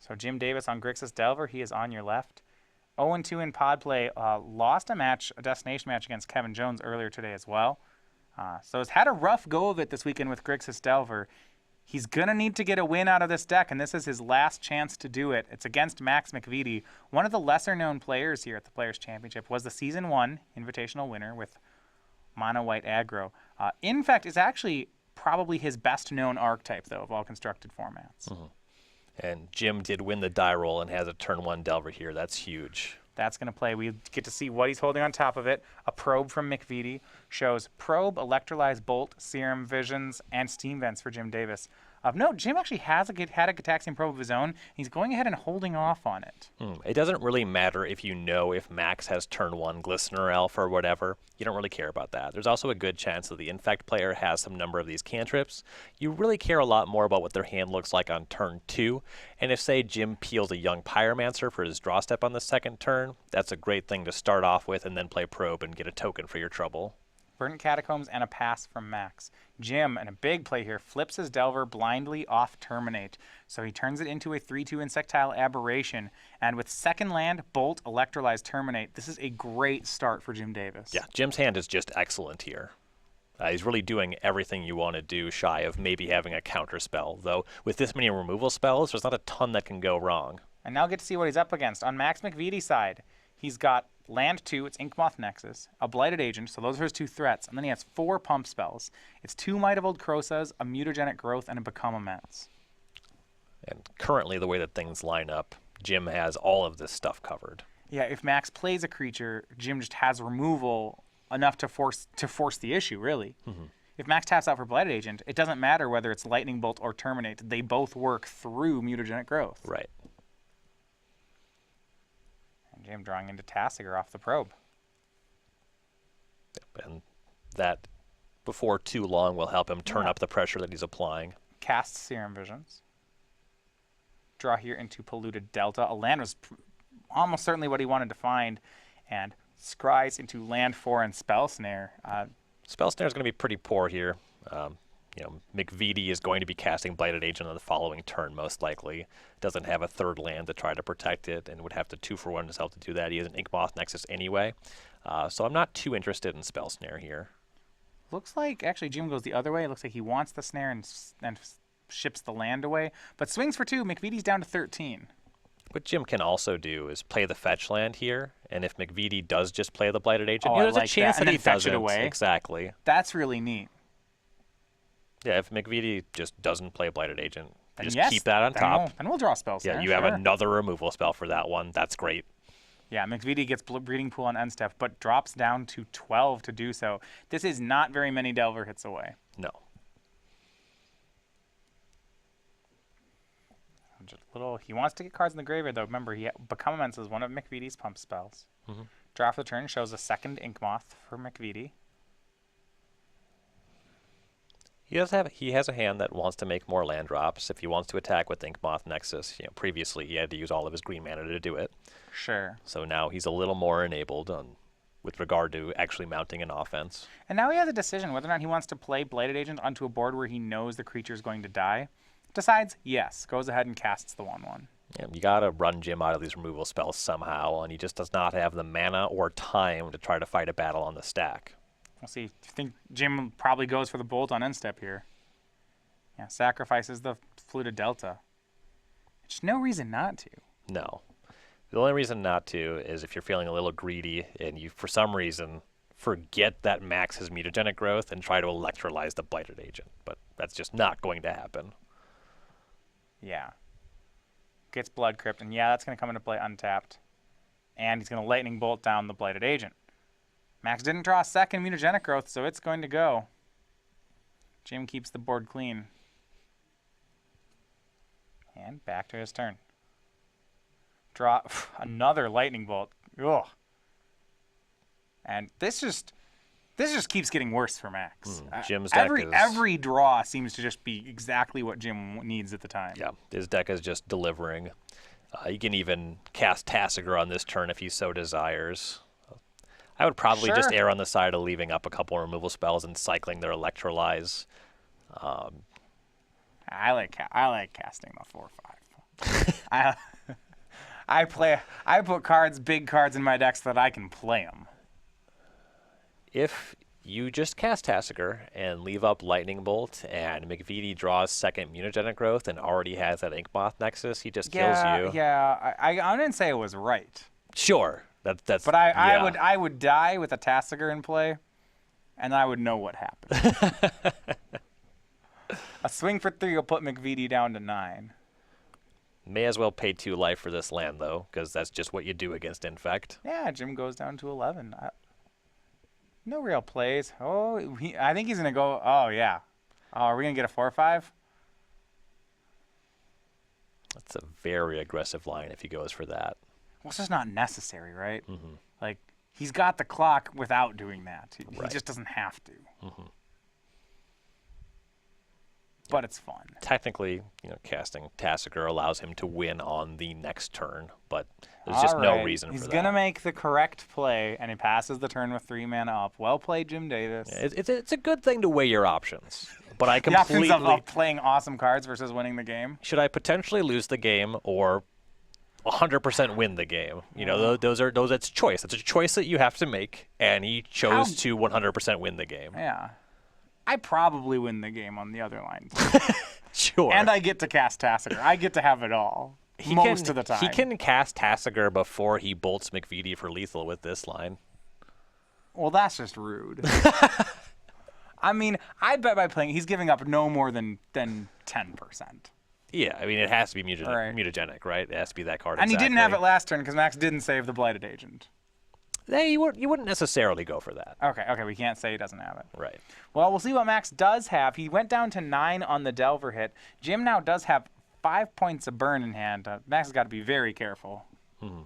So Jim Davis on Grixis Delver. He is on your left. 0-2 in pod play. Lost a destination match against Kevin Jones earlier today as well. So has had a rough go of it this weekend with Grixis Delver. He's going to need to get a win out of this deck, and this is his last chance to do it. It's against Max McVety. One of the lesser-known players here at the Players' Championship was the Season 1 Invitational winner with Mono White Aggro. Infect is actually probably his best-known archetype, though, of all constructed formats. Mm-hmm. And Jim did win the die roll and has a turn 1 Delver here. That's huge. That's going to play. We get to see what he's holding on top of it. A Probe from McVety shows Probe, Electrolyze, Bolt, Serum Visions, and Steam Vents for Jim Davis. Of note, Jim actually had a Gitaxian Probe of his own. He's going ahead and holding off on it. It doesn't really matter if you know if Max has turn 1 Glistener Elf or whatever. You don't really care about that. There's also a good chance that the Infect player has some number of these cantrips. You really care a lot more about what their hand looks like on turn 2. And if, say, Jim peels a Young Pyromancer for his draw step on the second turn, that's a great thing to start off with and then play Probe and get a token for your trouble. Verdant Catacombs and a pass from Max. Jim, and a big play here, flips his Delver blindly off Terminate. So he turns it into a 3-2 Insectile Aberration. And with second land, Bolt, Electrolyze, Terminate, this is a great start for Jim Davis. Yeah, Jim's hand is just excellent here. He's really doing everything you want to do shy of maybe having a counter spell. Though with this many removal spells, there's not a ton that can go wrong. And now get to see what he's up against. On Max McVety's side, he's got land 2, it's Inkmoth Nexus, a Blighted Agent, so those are his 2 threats, and then he has 4 pump spells. It's 2 Might of Old Crozas, a Mutagenic Growth, and a Become Immense. And currently, the way that things line up, Jim has all of this stuff covered. Yeah, if Max plays a creature, Jim just has removal enough to force the issue, really. Mm-hmm. If Max taps out for Blighted Agent, it doesn't matter whether it's Lightning Bolt or Terminate. They both work through Mutagenic Growth. Right. Jim drawing into Tasigur off the Probe. And that, before too long, will help him turn up the pressure that he's applying. Cast Serum Visions. Draw here into Polluted Delta. A land was almost certainly what he wanted to find. And scries into land 4 and Spell Snare. Spell Snare is going to be pretty poor here. McVety is going to be casting Blighted Agent on the following turn, most likely. Doesn't have a third land to try to protect it, and would have to 2-for-1 himself to do that. He has an Inkmoth Nexus anyway. So I'm not too interested in Spell Snare here. Looks like, actually, Jim goes the other way. It looks like he wants the Snare and ships the land away. But swings for 2. McVety's down to 13. What Jim can also do is play the fetch land here, and if McVety does just play the Blighted Agent, there's a chance that he doesn't. It away. Exactly. That's really neat. Yeah, if McVety just doesn't play Blighted Agent, just keep that on top. And we'll draw spells. Yeah, you have another removal spell for that one. That's great. Yeah, McVety gets Breeding Pool on end step, but drops down to 12 to do so. This is not very many Delver hits away. No. Just he wants to get cards in the graveyard, though. Remember, Become Immense is one of McVety's pump spells. Mm-hmm. Draw for the turn shows a second Inkmoth for McVety. He has a hand that wants to make more land drops. If he wants to attack with Inkmoth Nexus, previously he had to use all of his green mana to do it. Sure. So now he's a little more enabled with regard to actually mounting an offense. And now he has a decision whether or not he wants to play Blighted Agent onto a board where he knows the creature is going to die. Decides yes, goes ahead and casts the 1/1. Yeah, you got to run Jim out of these removal spells somehow, and he just does not have the mana or time to try to fight a battle on the stack. We'll see. I think Jim probably goes for the Bolt on end step here. Yeah, sacrifices the Fluted Delta. There's no reason not to. No. The only reason not to is if you're feeling a little greedy and you, for some reason, forget that Max has Mutagenic Growth and try to Electrolyze the Blighted Agent. But that's just not going to happen. Yeah. Gets Blood Crypt, and yeah, that's going to come into play untapped. And he's going to Lightning Bolt down the Blighted Agent. Max didn't draw a second Mutagenic Growth, so it's going to go. Jim keeps the board clean. And back to his turn. Draw another Lightning Bolt. Ugh. And this just keeps getting worse for Max. Jim's deck every draw seems to just be exactly what Jim needs at the time. Yeah, his deck is just delivering. He can even cast Tasigur on this turn if he so desires. I would probably just err on the side of leaving up a couple removal spells and cycling their Electrolyze. I like casting the 4/5. I I put big cards in my deck so that I can play them. If you just cast Tasigur and leave up Lightning Bolt, and McVety draws second Mutagenic Growth and already has that Inkmoth Nexus, he just kills you. Yeah, I didn't say it was right. Sure, that's. But yeah. I would die with a Tasigur in play, and I would know what happened. A swing for 3 will put McVety down to 9. May as well pay 2 life for this land, though, because that's just what you do against Infect. Yeah, Jim goes down to 11. No real plays. Oh, I think he's going to go. Oh, yeah. Oh, are we going to get a 4-5? That's a very aggressive line if he goes for that. Well, it's just not necessary, right? Mm-hmm. Like, he's got the clock without doing that. He Right. just doesn't have to. Mm-hmm. But it's fun. Technically, casting Tasigur allows him to win on the next turn, but there's just no reason for that. He's going to make the correct play, and he passes the turn with 3 mana up. Well played, Jim Davis. Yeah, it's a good thing to weigh your options, but I The options completely... of playing awesome cards versus winning the game. Should I potentially lose the game or 100% win the game? Those it's choice. It's a choice that you have to make, and he chose to 100% win the game. Yeah. I probably win the game on the other line. Sure. And I get to cast Tasigur. I get to have it all. Most of the time. He can cast Tasigur before he bolts McVety for lethal with this line. Well, that's just rude. I mean, I bet by playing, he's giving up no more than 10%. Yeah, I mean, it has to be mutagenic, right? It has to be that card. And exactly. he didn't have it last turn because Max didn't save the Blighted Agent. You wouldn't necessarily go for that. Okay, we can't say he doesn't have it. Right. Well, we'll see what Max does have. He went down to 9 on the Delver hit. Jim now does have 5 points of burn in hand. Max has got to be very careful. Mm-hmm.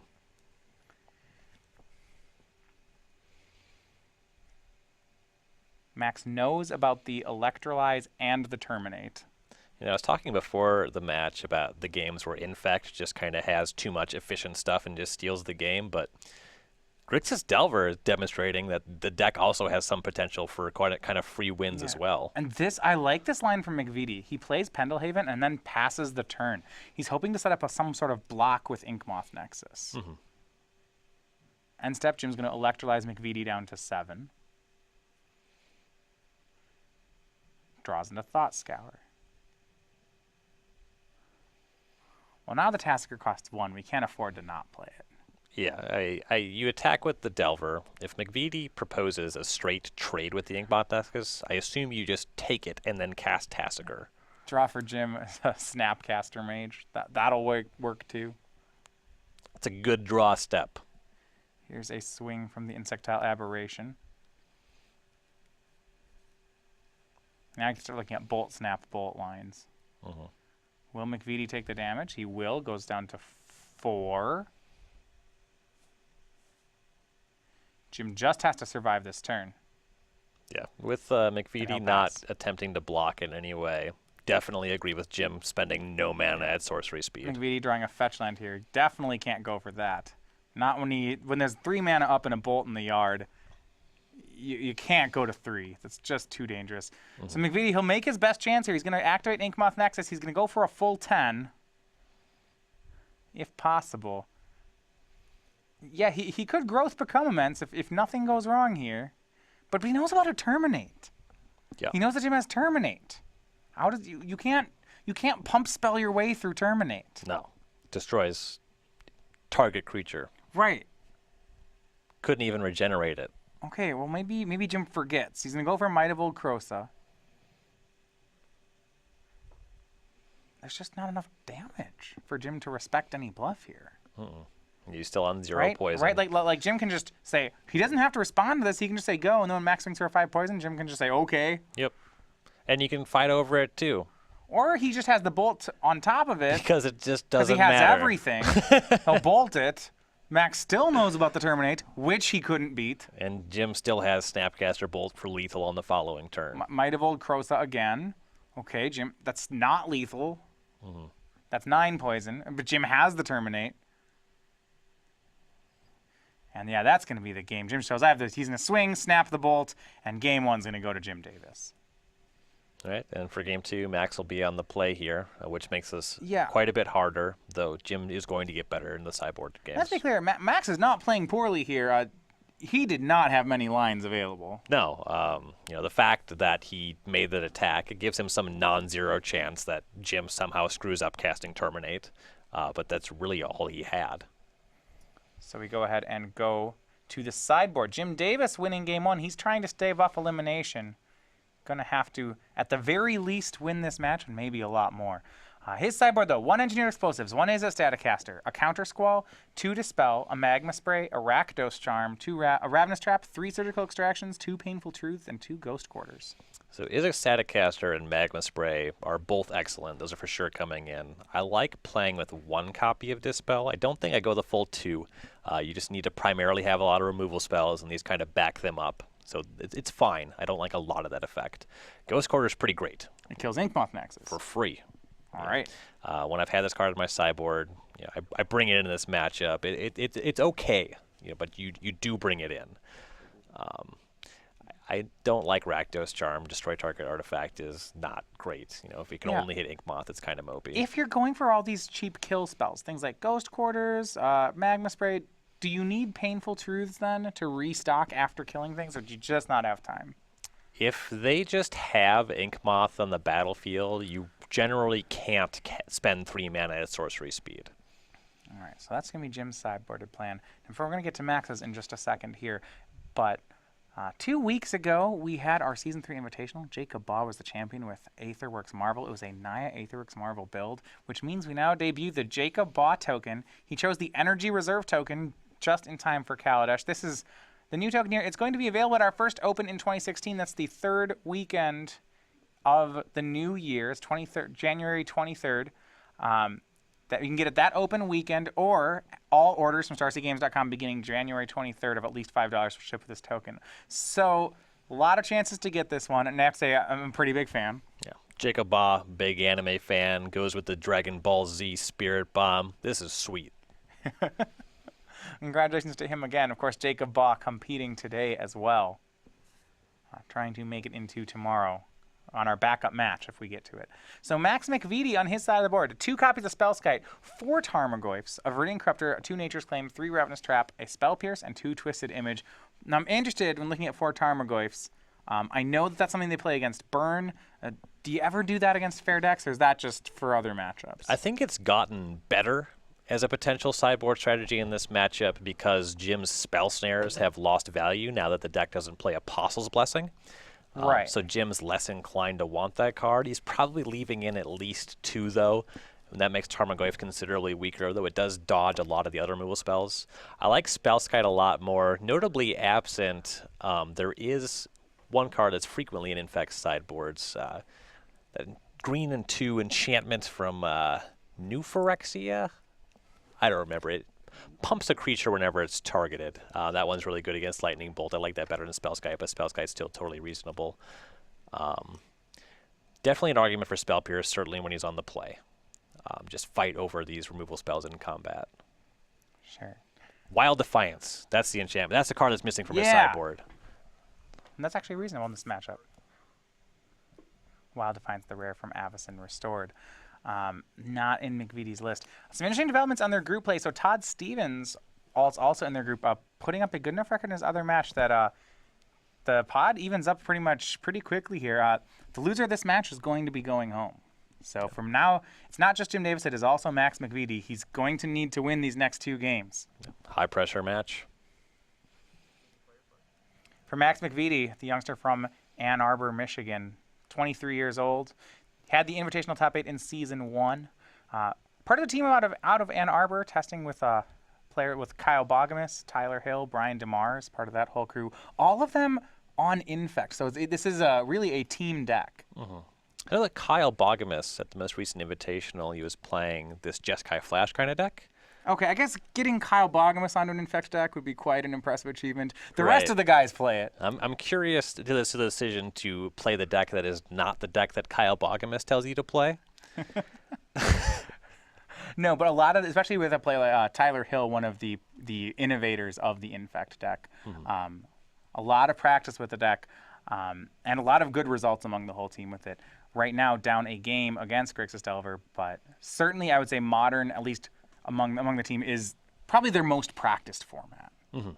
Max knows about the Electrolyze and the Terminate. I was talking before the match about the games where Infect just kind of has too much efficient stuff and just steals the game, but Grixis Delver is demonstrating that the deck also has some potential for quite a kind of free wins as well. And I like this line from McVety. He plays Pendelhaven and then passes the turn. He's hoping to set up some sort of block with Inkmoth Nexus. Mm-hmm. End step, Jim's going to Electrolyze McVety down to 7. Draws into Thought Scour. Well, now the Tasigur costs 1. We can't afford to not play it. Yeah, you attack with the Delver. If McVety proposes a straight trade with the Inkmoth Nexus, I assume you just take it and then cast Tasigur. Draw for Jim is a Snapcaster Mage. That'll work too. It's a good draw step. Here's a swing from the Insectile Aberration. Now I can start looking at Bolt, Snap, Bolt lines. Mm-hmm. Will McVety take the damage? He will. Goes down to 4. Jim just has to survive this turn. Yeah, with McVety not attempting to block in any way, definitely agree with Jim spending no mana at sorcery speed. McVety drawing a fetch land here. Definitely can't go for that. Not when there's 3 mana up and a bolt in the yard. You can't go to 3. That's just too dangerous. Mm-hmm. So McVety, he'll make his best chance here. He's going to activate Inkmoth Nexus. He's going to go for a full 10, if possible. Yeah, he could Growth Become Immense if nothing goes wrong here. But he knows about a Terminate. Yeah. He knows that Jim has Terminate. How does you can't pump spell your way through Terminate. No. Destroys target creature. Right. Couldn't even regenerate it. Okay, well maybe Jim forgets. He's gonna go for Might of Old Krosa. There's just not enough damage for Jim to respect any bluff here. He's still on 0 poison. Right, like Jim can just say, he doesn't have to respond to this, he can just say go, and then when Max swings for a 5 poison, Jim can just say, okay. Yep. And you can fight over it too. Or he just has the bolt on top of it. Because it just doesn't matter. Because he has matter. everything. He'll bolt it. Max still knows about the Terminate, which he couldn't beat. And Jim still has Snapcaster Bolt for lethal on the following turn. Might of Old Krosa again. Okay, Jim, that's not lethal. Mm-hmm. That's 9 poison, but Jim has the Terminate. And yeah, that's going to be the game. Jim shows I have this. He's going to swing, snap the bolt, and game 1's going to go to Jim Davis. All right, and for game 2, Max will be on the play here, which makes this Yeah. quite a bit harder, though Jim is going to get better in the sideboard games. Let's be clear. Max is not playing poorly here. He did not have many lines available. No, the fact that he made that attack, it gives him some non-zero chance that Jim somehow screws up casting Terminate, but that's really all he had. So we go ahead and go to the sideboard. Jim Davis winning game 1. He's trying to stave off elimination. Going to have to, at the very least, win this match, and maybe a lot more. His sideboard, though, 1 Engineer Explosives, 1 Aza Staticaster, a Counter Squall, 2 Dispel, a Magma Spray, a Rakdos Charm, a Ravenous Trap, 3 Surgical Extractions, 2 Painful Truths, and 2 Ghost Quarters. So Aza Staticaster and Magma Spray are both excellent. Those are for sure coming in. I like playing with 1 copy of Dispel. I don't think I go the full 2. You just need to primarily have a lot of removal spells, and these kind of back them up. So it's fine. I don't like a lot of that effect. Ghost Quarter is pretty great. It kills Inkmoth Nexus. For free. All right. When I've had this card in my sideboard, I bring it into this matchup. It's okay, but you do bring it in. I don't like Rakdos Charm. Destroy target artifact is not great. If you can only hit Inkmoth, it's kind of mopey. If you're going for all these cheap kill spells, things like Ghost Quarters, Magma Spray, do you need Painful Truths then to restock after killing things, or do you just not have time? If they just have Inkmoth on the battlefield, you generally can't spend 3 mana at sorcery speed. All right, so that's going to be Jim's sideboarded plan. And we're going to get to Max's in just a second here. But 2 weeks ago, we had our Season 3 Invitational. Jacob Baugh was the champion with Aetherworks Marvel. It was a Naya Aetherworks Marvel build, which means we now debut the Jacob Baugh token. He chose the Energy Reserve token just in time for Kaladesh. This is the new token here. It's going to be available at our first open in 2016. That's the 3rd weekend of the new year. It's January 23rd. That you can get it that open weekend, or all orders from StarCgames.com beginning January 23rd of at least $5 will ship with this token. So a lot of chances to get this one, and I have to say I'm a pretty big fan. Yeah, Jacob Baugh, big anime fan, goes with the Dragon Ball Z Spirit Bomb. This is sweet. Congratulations to him again. Of course, Jacob Baugh competing today as well, trying to make it into tomorrow on our backup match if we get to it. So Max McVety on his side of the board, 2 copies of Spellskite, 4 Tarmogoyfs, a Viridian Corruptor, 2 Nature's Claim, 3 Ravenous Trap, a Spell Pierce, and 2 Twisted Image. Now I'm interested when looking at 4 Tarmogoyfs. I know that's something they play against Burn. Do you ever do that against fair decks, or is that just for other matchups? I think it's gotten better as a potential sideboard strategy in this matchup because Jim's Spell Snares have lost value now that the deck doesn't play Apostle's Blessing. Right. So Jim's less inclined to want that card. He's probably leaving in at least 2, though. And that makes Tarmogoyf considerably weaker, though it does dodge a lot of the other removal spells. I like Spellskite a lot more. Notably absent, there is one card that's frequently in Infect sideboards. That green and 2 enchantment from New Phyrexia? I don't remember it. Pumps a creature whenever it's targeted. That one's really good against Lightning Bolt. I like that better than Spellskite, but Spellskite's still totally reasonable. Definitely an argument for Spell Pierce, certainly when he's on the play. Just fight over these removal spells in combat. Sure. Wild Defiance. That's the enchantment. That's the card that's missing from his sideboard. And that's actually reasonable in this matchup. Wild Defiance, the rare from Avacyn Restored. Not in McVety's list. Some interesting developments on their group play. So Todd Stevens is also in their group, putting up a good enough record in his other match that the pod evens up pretty quickly here. The loser of this match is going to be going home. So from now, it's not just Jim Davis, it is also Max McVety. He's going to need to win these next 2 games. High pressure match. For Max McVety, the youngster from Ann Arbor, Michigan, 23 years old. Had the Invitational Top 8 in Season 1. Part of the team out of Ann Arbor, testing with player with Kyle Bogamus, Tyler Hill, Brian DeMars, part of that whole crew. All of them on Infect. So this is really a team deck. Mm-hmm. I know that Kyle Bogamus, at the most recent Invitational, he was playing this Jeskai Flash kind of deck. Okay, I guess getting Kyle Bogamus onto an Infect deck would be quite an impressive achievement. The rest of the guys play it. I'm curious to the decision to play the deck that is not the deck that Kyle Bogamus tells you to play. No, but a lot of, especially with a play like Tyler Hill, one of the innovators of the Infect deck, a lot of practice with the deck. And a lot of good results among the whole team with it. Right now, down a game against Grixis Delver, but certainly I would say Modern, at least among the team, is probably their most practiced format. Mm-hmm.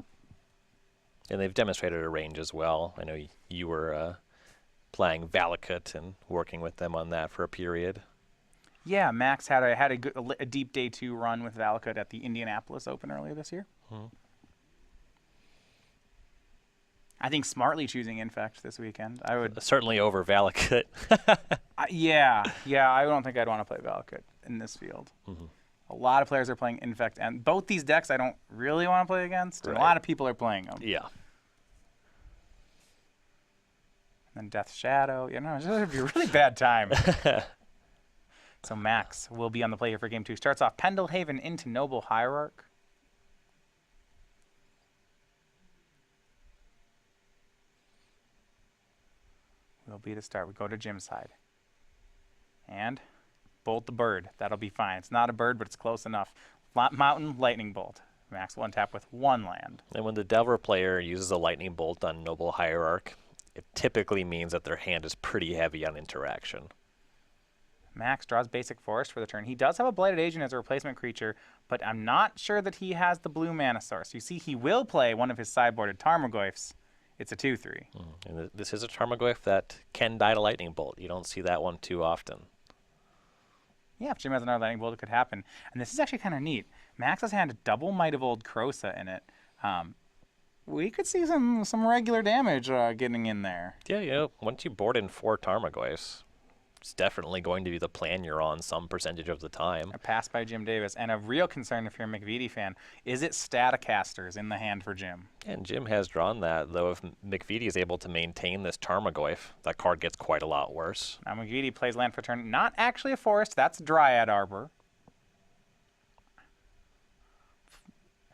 And they've demonstrated a range as well. I know you were playing Valakut and working with them on that for a period. Yeah, Max had a deep day 2 run with Valakut at the Indianapolis Open earlier this year. Hmm. I think smartly choosing Infect this weekend. I would certainly over Valakut. yeah, I don't think I'd want to play Valakut in this field. Mm-hmm. A lot of players are playing Infect, and both these decks I don't really want to play against. Right. And a lot of people are playing them. Yeah. And then Death Shadow. It's going to be a really bad time. So Max will be on the play here for game 2. Starts off Pendelhaven into Noble Hierarch. Will be the start. We go to Jim's side. And Bolt the Bird. That'll be fine. It's not a bird, but it's close enough. Mountain, Lightning Bolt. Max will untap with 1 land. And when the Delver player uses a Lightning Bolt on Noble Hierarch, it typically means that their hand is pretty heavy on interaction. Max draws Basic Forest for the turn. He does have a Blighted Agent as a replacement creature, but I'm not sure that he has the blue mana source. You see, he will play one of his sideboarded Tarmogoyfs. It's a 2/3. And this is a Tarmogoyf that can die to Lightning Bolt. You don't see that one too often. Yeah, if Jim has another Lightning Bolt, it could happen. And this is actually kind of neat. Max's hand double Might of Old Krosa in it. We could see some regular damage getting in there. Yeah, once you board in 4 Tarmogoyfs, it's definitely going to be the plan you're on some percentage of the time. A pass by Jim Davis. And a real concern if you're a McVety fan, is it Staticasters in the hand for Jim? And Jim has drawn that, though if McVety is able to maintain this Tarmogoyf, that card gets quite a lot worse. Now McVety plays land for turn. Not actually a forest, that's Dryad Arbor.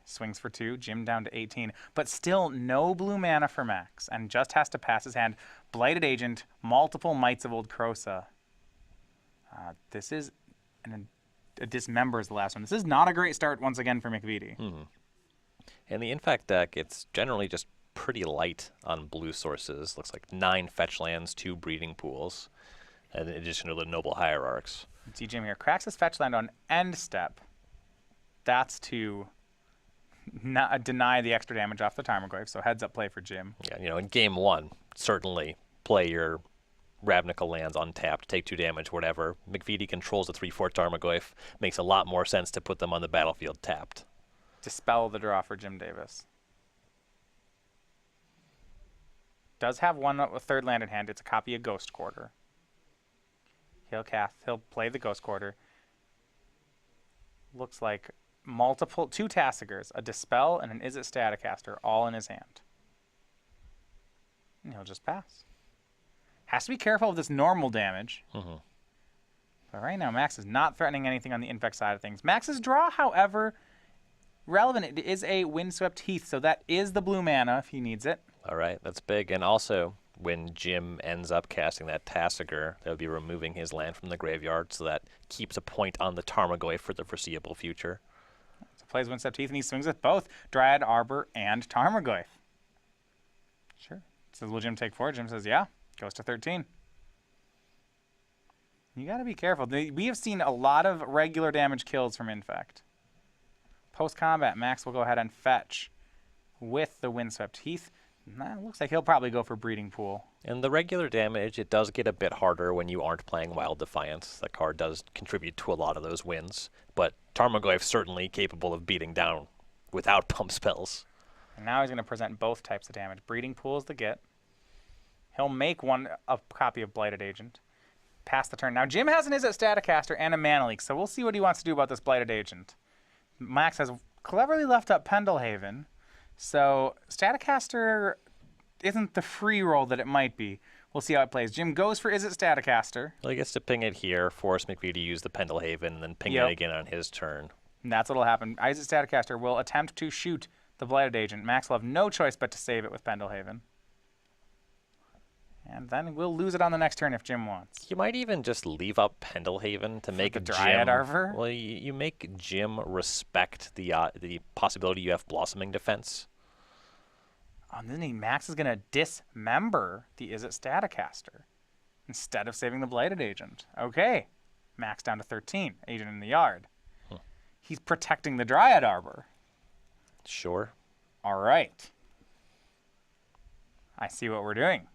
Swings for 2, Jim down to 18. But still no blue mana for Max, and just has to pass his hand. Blighted Agent, multiple Mights of Old Krosa. This is it dismembers the last one. This is not a great start once again for McVety. Mm-hmm. And the Infect deck, it's generally just pretty light on blue sources. Looks like 9 fetch lands, 2 breeding pools, in addition to the Noble Hierarchs. See Jim here. Cracks his fetch land on end step. That's to not deny the extra damage off the Tarmogoyf, so heads up play for Jim. Yeah, in game 1, certainly play your Ravnica lands untapped, take 2 damage, whatever. McVety controls the 3/4 Tarmogoyf. Makes a lot more sense to put them on the battlefield tapped. Dispel the draw for Jim Davis. Does have a 3rd land in hand. It's a copy of Ghost Quarter. He'll play the Ghost Quarter. Looks like 2 Tasigurs, a Dispel, and an Is It Staticaster, all in his hand. And he'll just pass. Has to be careful of this normal damage. Mm-hmm. But right now, Max is not threatening anything on the Infect side of things. Max's draw, however, relevant. It is a Windswept Heath, so that is the blue mana if he needs it. All right, that's big. And also, when Jim ends up casting that Tasigur, they'll be removing his land from the graveyard, so that keeps a point on the Tarmogoyf for the foreseeable future. So plays Windswept Heath, and he swings with both Dryad Arbor and Tarmogoyf. Sure. Says, will Jim take 4? Jim says, yeah. Goes to 13. You got to be careful. We have seen a lot of regular damage kills from Infect. Post-combat, Max will go ahead and fetch with the Windswept Heath. It looks like he'll probably go for Breeding Pool. And the regular damage, it does get a bit harder when you aren't playing Wild Defiance. That card does contribute to a lot of those wins. But Tarmogoyf's certainly capable of beating down without pump spells. And now he's going to present both types of damage. Breeding Pool is the get. He'll make a copy of Blighted Agent. Pass the turn. Now, Jim has an Is It Staticaster and a Mana Leak, so we'll see what he wants to do about this Blighted Agent. Max has cleverly left up Pendelhaven, so Staticaster isn't the free roll that it might be. We'll see how it plays. Jim goes for Is It Staticaster. Well, he gets to ping it here, force McVety to use the Pendelhaven, and then ping it again on his turn. And that's what'll happen. Is It Staticaster will attempt to shoot the Blighted Agent. Max will have no choice but to save it with Pendelhaven. And then we'll lose it on the next turn if Jim wants. You might even just leave up Pendelhaven to make the Jim... Dryad Arbor? Well, you make Jim respect the possibility you have Blossoming Defense. And then Max is going to dismember the Is It Staticaster instead of saving the Blighted Agent. Okay. Max down to 13. Agent in the yard. He's protecting the Dryad Arbor. Sure. All right. I see what we're doing.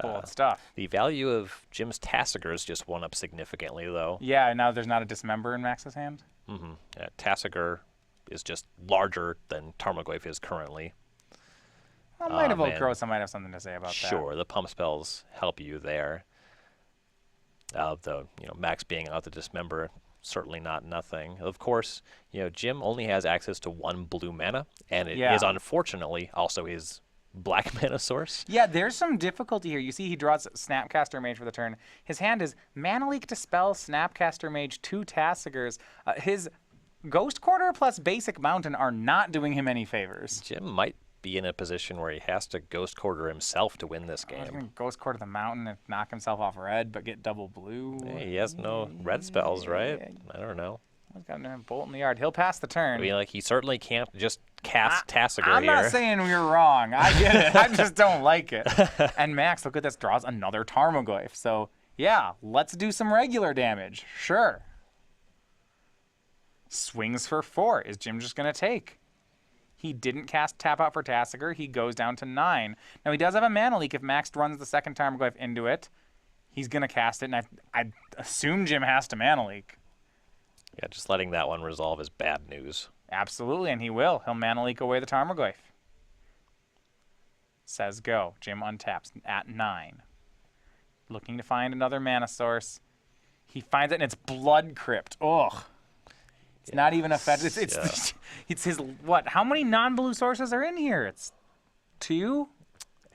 Bold stuff. The value of Jim's Tasigurs just went up significantly, though. Yeah, now there's not a dismember in Max's hand. Yeah, Tasigur is just larger than Tarmogoyf is currently. Well, Might of Old Gross, I might have something to say about that. Sure, the pump spells help you there. Though, Max being out to dismember, certainly not nothing. Of course, Jim only has access to 1 blue mana, and it is unfortunately also his black mana source. Yeah, there's some difficulty here. You see he draws Snapcaster Mage for the turn. His hand is Mana Leak, Dispel, Snapcaster Mage, 2 Tasigurs. His Ghost Quarter plus Basic Mountain are not doing him any favors. Jim might be in a position where he has to Ghost Quarter himself to win this game. He's going to Ghost Quarter the Mountain and knock himself off red, but get double blue. Hey, he has no red spells, right? I don't know. He's got a bolt in the yard. He'll pass the turn. I mean, he certainly can't just cast Tasigur here. I'm not saying we're wrong. I get it. I just don't like it. And Max, look at this, draws another Tarmogoyf. So, yeah, let's do some regular damage. Sure. Swings for 4. Is Jim just going to take? He didn't cast Tap Out for Tasigur. He goes down to 9. Now, he does have a Mana Leak. If Max runs the second Tarmogoyf into it, he's going to cast it. And I assume Jim has to Mana Leak. Yeah, just letting that one resolve is bad news. Absolutely, and he will. He'll Mana Leak away the Tarmogoyf. Says go. Jim untaps at 9. Looking to find another mana source. He finds it, and it's Blood Crypt. Ugh. It's not even effective. It's his, what? How many non-blue sources are in here? It's 2?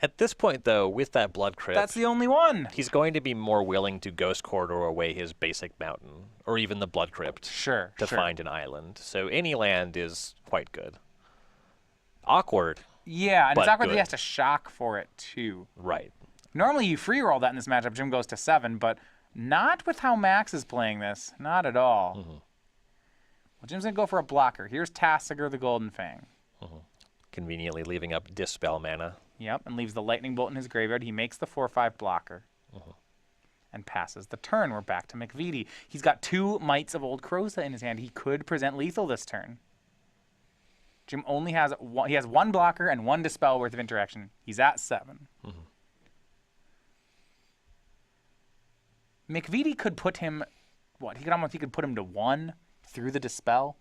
At this point, though, with that Blood Crypt, That's the only one. he's going to be more willing to Ghost Corridor away his basic mountain, or even the Blood Crypt, to find an island. So any land is quite good. Awkward. Yeah, and it's awkward that good. he has to shock for it, too. Right. Normally you free roll that in this matchup. Jim goes to 7, but not with how Max is playing this. Not at all. Well, Jim's going to go for a blocker. Here's Tasigur the Golden Fang. Conveniently leaving up Dispel mana. Yep, and leaves the Lightning Bolt in his graveyard. He makes the 4/5 blocker and passes the turn. We're back to McVety. He's got 2 Mites of Old Croza in his hand. He could present lethal this turn. Jim only has he has 1 blocker and 1 Dispel worth of interaction. He's at 7. McVety could put him, he could put him to 1 through the Dispel.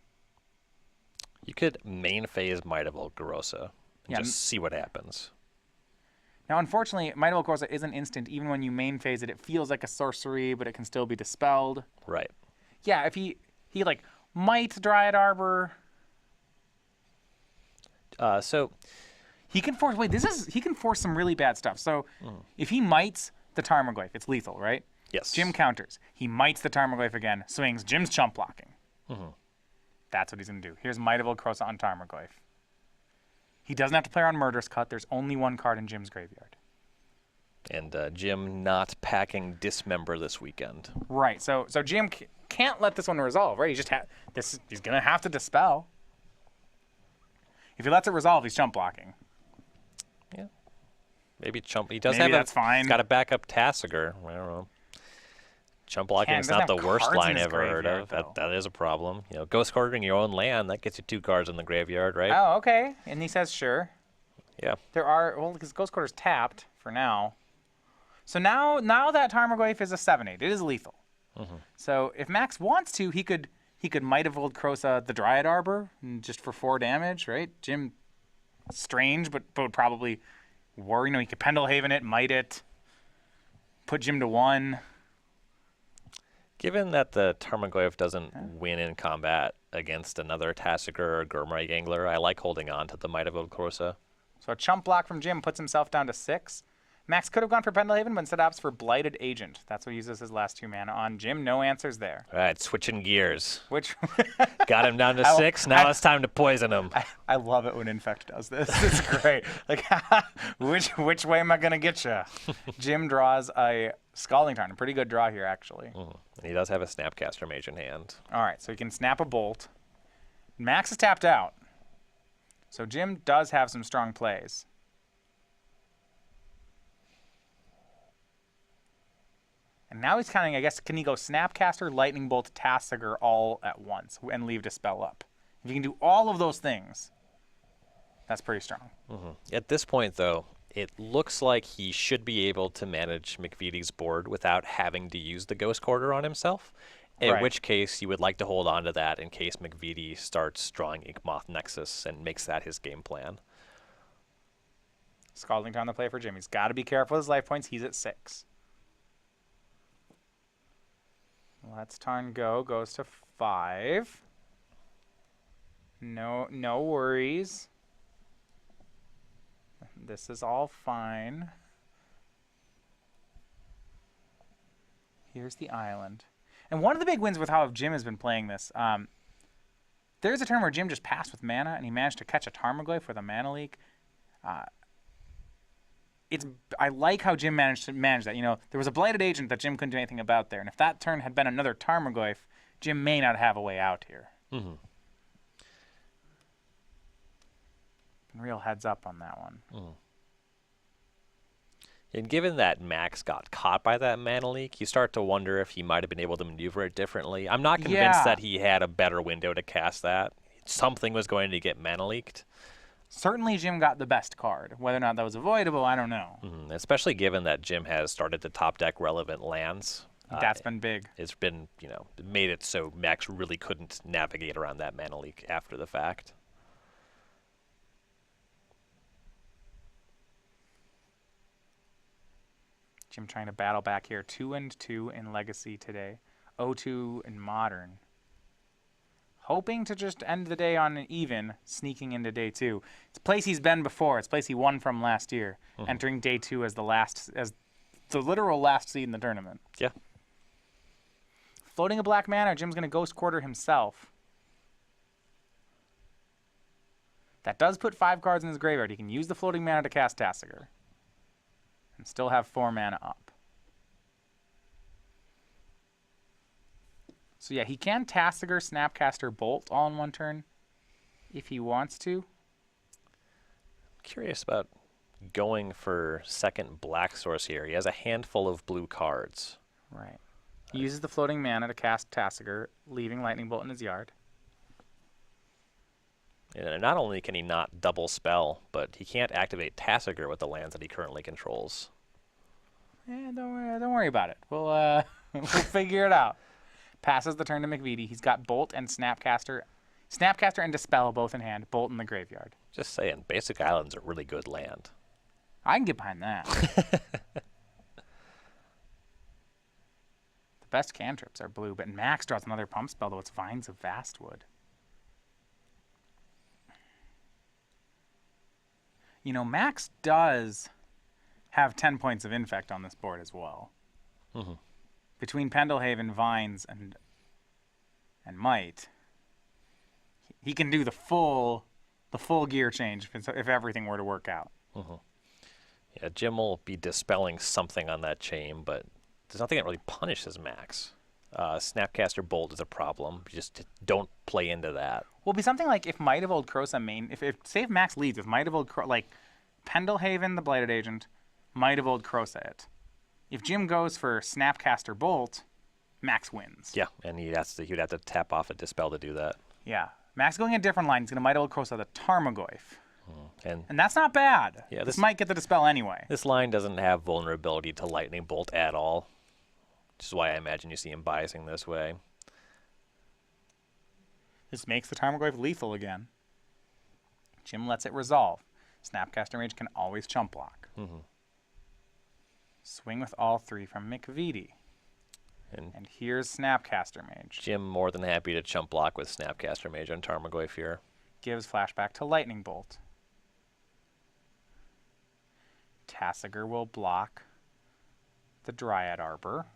You could main phase Might of Old Garosa and just see what happens. Now, unfortunately, Might of Old Garosa isn't instant. Even when you main phase it, it feels like a sorcery, but it can still be dispelled. Right. Yeah, if he like Might Dryad Arbor. So he can force. He can force some really bad stuff. So if he mites the Tarmogoyf, it's lethal, right? yes. Jim counters. He mites the Tarmogoyf again. Swings. Jim's chump blocking. That's what he's gonna do. Here's Might of Old Crosa on Tarmogoyf. He doesn't have to play around Murderous Cut. There's only 1 card in Jim's graveyard. And Jim not packing Dismember this weekend. Right. So Jim can't let this one resolve, right? He just he's gonna have to dispel. If he lets it resolve, he's chump blocking. Yeah. Maybe chump. He does Maybe have that's fine. He's got a backup Tasigur. I don't know. Chump blocking is not the worst line I've ever heard of. That is a problem. Ghost Quartering your own land, that gets you 2 cards in the graveyard, right? Oh, okay. And he says sure. Yeah. Because Ghost Quarter's tapped for now. So now that Tarmogoyf is a 7/8. It is lethal. So if Max wants to, he could Might of Old Crosa the Dryad Arbor just for 4 damage, right? Jim, strange, but would probably worry. He could Pendlehaven it, might it, put Jim to 1. Given that the Tarmogoyf doesn't win in combat against another Tasigur or Gurmrai Gangler, I like holding on to the Might of Old Crosa. So a chump block from Jim puts himself down to 6. Max could have gone for Pendlehaven, but instead opts for Blighted Agent. That's what he uses his last 2 mana on. Jim, no answers there. All right, switching gears. Which Got him down to 6. Now it's time to poison him. I love it when Infect does this. It's great. Like, which way am I gonna get you? Jim draws a Scalding Tarn. A pretty good draw here, actually. And he does have a Snapcaster Mage in hand. All right, so he can snap a bolt. Max is tapped out. So Jim does have some strong plays. And now he's counting, I guess, can he go Snapcaster, Lightning Bolt, Tasigur all at once and leave Dispel up? If you can do all of those things, that's pretty strong. At this point, though, it looks like he should be able to manage McVety's board without having to use the Ghost Quarter on himself, in Right. which case you would like to hold on to that in case McVety starts drawing Inkmoth Nexus and makes that his game plan. Scalding Tarn the play for Jim. He's got to be careful with his life points. He's at 6. Let's Tarn go. Goes to 5. No worries. This is all fine. Here's the island. And one of the big wins with how Jim has been playing this, there's a turn where Jim just passed with mana, and he managed to catch a Tarmogoyf with a mana leak. I like how Jim managed to manage that. You know, there was a Blighted Agent that Jim couldn't do anything about there, and if that turn had been another Tarmogoyf, Jim may not have a way out here. Mm-hmm. Real heads up on that one. And given that Max got caught by that mana leak, you start to wonder if he might have been able to maneuver it differently. I'm not convinced that he had a better window to cast that. Something was going to get mana leaked. Certainly Jim got the best card. Whether or not that was avoidable, I don't know. Especially given that Jim has started to top deck relevant lands. That's been big. It's been, made it so Max really couldn't navigate around that mana leak after the fact. Jim trying to battle back here. 2-2 in Legacy today. 0-2 in Modern. Hoping to just end the day on an even, sneaking into day 2. It's a place he's been before. It's a place he won from last year. Entering day 2 as the literal last seed in the tournament. Yeah. Floating a black mana, Jim's going to Ghost Quarter himself. That does put 5 cards in his graveyard. He can use the floating mana to cast Tasigur. And still have 4 mana up. So yeah, he can Tasigur, Snapcaster, Bolt all in one turn if he wants to. Curious about going for second black source here. He has a handful of blue cards. Right. He uses the floating mana to cast Tasigur, leaving Lightning Bolt in his yard. And not only can he not double spell, but he can't activate Tasigur with the lands that he currently controls. Yeah, don't worry about it. We'll figure it out. Passes the turn to McVety. He's got Bolt and Snapcaster and Dispel both in hand. Bolt in the graveyard. Just saying, Basic Island's a really good land. I can get behind that. The best cantrips are blue, but Max draws another pump spell, though it's Vines of Vastwood. You know, Max does have 10 points of infect on this board as well. Between Pendelhaven, Vines, and Might, he can do the full gear change if everything were to work out. Yeah, Jim will be dispelling something on that chain, but there's nothing that really punishes Max. Snapcaster Bolt is a problem. You just don't play into that. Will be something like if Might of Old Krosa say if Max leads with Might of Old Krosa, like Pendelhaven, the Blighted Agent, Might of Old Krosa it. If Jim goes for Snapcaster Bolt, Max wins. Yeah, and he'd have to tap off a Dispel to do that. Yeah. Max going a different line. He's going to Might of Old Krosa the Tarmogoyf. And that's not bad. Yeah, this might get the Dispel anyway. This line doesn't have vulnerability to Lightning Bolt at all, which is why I imagine you see him biasing this way. This makes the Tarmogoyf lethal again. Jim lets it resolve. Snapcaster Mage can always chump block. Swing with all 3 from McVety. And here's Snapcaster Mage. Jim more than happy to chump block with Snapcaster Mage on Tarmogoyf here. Gives flashback to Lightning Bolt. Tasigur will block the Dryad Arbor.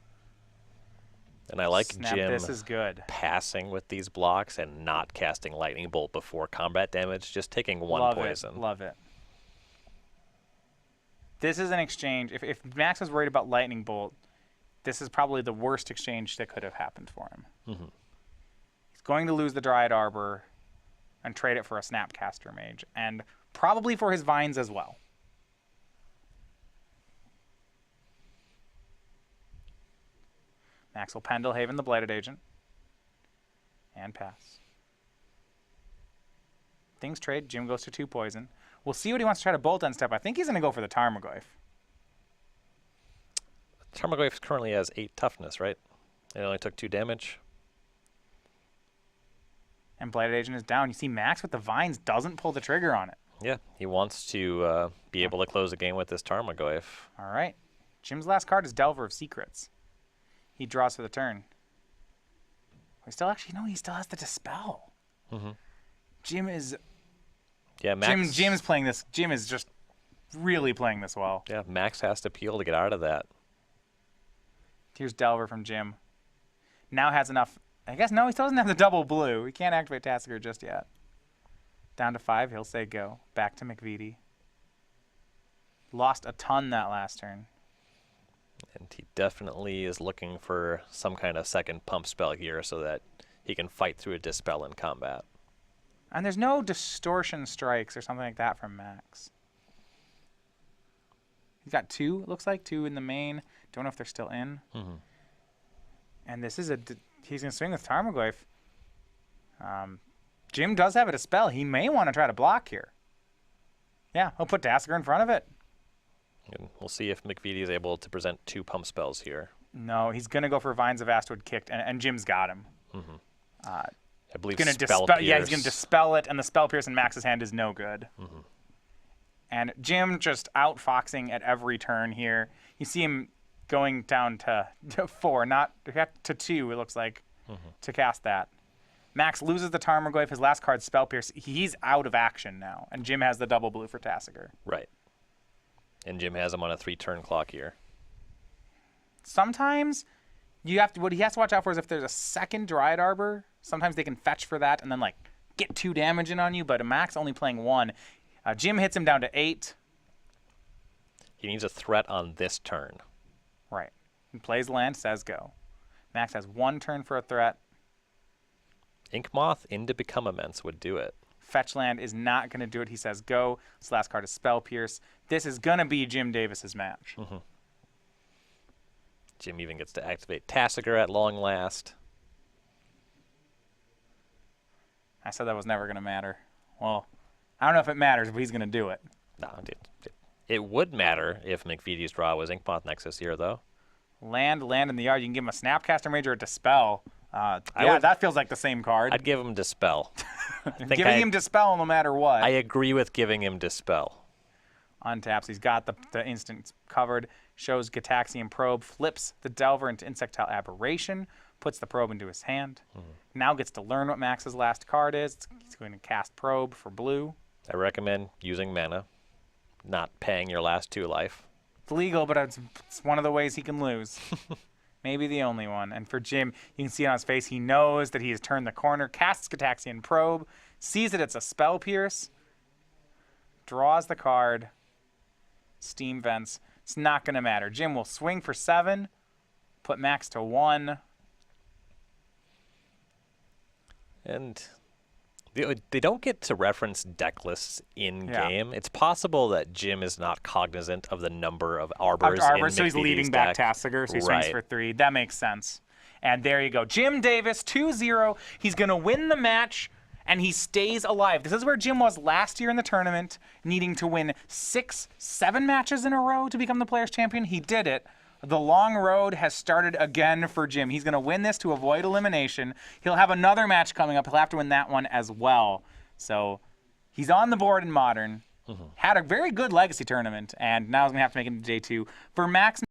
And I like Jim this is good. Passing with these blocks and not casting Lightning Bolt before combat damage, just taking one poison. Love it. This is an exchange. If Max was worried about Lightning Bolt, this is probably the worst exchange that could have happened for him. He's going to lose the Dryad Arbor and trade it for a Snapcaster Mage, and probably for his Vines as well. Max will Pendelhaven the Blighted Agent. And pass. Things trade. Jim goes to 2 poison. We'll see what he wants to try to bolt on step. I think he's going to go for the Tarmogoyf. Tarmogoyf currently has 8 toughness, right? It only took 2 damage. And Blighted Agent is down. You see Max with the vines doesn't pull the trigger on it. Yeah, he wants to be able to close the game with this Tarmogoyf. All right. Jim's last card is Delver of Secrets. He draws for the turn. He still he still has the Dispel. Mm-hmm. Jim is... Yeah, Max... Jim's playing this... Jim is just really playing this well. Yeah, Max has to peel to get out of that. Here's Delver from Jim. Now has enough... I guess, no, he still doesn't have the double blue. He can't activate Tasigur just yet. Down to 5, he'll say go. Back to McVety. Lost a ton that last turn. And he definitely is looking for some kind of second pump spell here so that he can fight through a Dispel in combat. And there's no Distortion Strikes or something like that from Max. He's got 2, it looks like. 2 in the main. Don't know if they're still in. Mm-hmm. And this is he's going to swing with Tarmogoyf. Jim does have a Dispel. He may want to try to block here. Yeah, he'll put Tasigur in front of it. And we'll see if McVety is able to present 2 pump spells here. No, he's going to go for Vines of Astwood kicked, and Jim's got him. Mm-hmm. I believe gonna Spell Pierce. Pierce. Yeah, he's going to Dispel it, and the Spell Pierce in Max's hand is no good. Mm-hmm. And Jim just outfoxing at every turn here. You see him going down to 4, not to 2, it looks like, to cast that. Max loses the Tarmogoyf. His last card, Spell Pierce. He's out of action now, and Jim has the double blue for Tasigur. Right. And Jim has him on a 3-turn clock here. Sometimes what he has to watch out for is if there's a second Dryad Arbor. Sometimes they can fetch for that and then like get 2 damage in on you. But Max only playing 1. Jim hits him down to 8. He needs a threat on this turn. Right. He plays land, says go. Max has 1 turn for a threat. Inkmoth into Become Immense would do it. Fetch land is not going to do it. He says go. His last card is Spell Pierce. This is going to be Jim Davis's match. Mm-hmm. Jim even gets to activate Tasigur at long last. I said that was never going to matter. Well, I don't know if it matters, but he's going to do it. No, it would matter if McVety's draw was Inkmoth Nexus here, though. Land in the yard. You can give him a Snapcaster Mage or a Dispel. That feels like the same card. I'd give him Dispel. Giving him Dispel no matter what. I agree with giving him Dispel. Untaps. He's got the instant covered. Shows Gataxian Probe. Flips the Delver into Insectile Aberration. Puts the Probe into his hand. Now gets to learn what Max's last card is. He's going to cast Probe for blue. I recommend using mana, not paying your last 2 life. It's legal, but it's one of the ways he can lose. Maybe the only one. And for Jim, you can see it on his face, he knows that he has turned the corner, casts Gataxian Probe, sees that it's a Spell Pierce, draws the card, Steam Vents. It's not going to matter. Jim will swing for 7, put Max to 1. And they don't get to reference deck lists in-game. It's possible that Jim is not cognizant of the number of Arbors in so he's McVety's leading deck. back Tasigur, so he swings for 3. That makes sense. And there you go. Jim Davis, 2-0. He's going to win the match, and he stays alive. This is where Jim was last year in the tournament, needing to win 6, 7 matches in a row to become the Players' Champion. He did it. The long road has started again for Jim. He's going to win this to avoid elimination. He'll have another match coming up. He'll have to win that one as well. So he's on the board in Modern. Had a very good Legacy tournament, and now he's going to have to make it into J2. For Max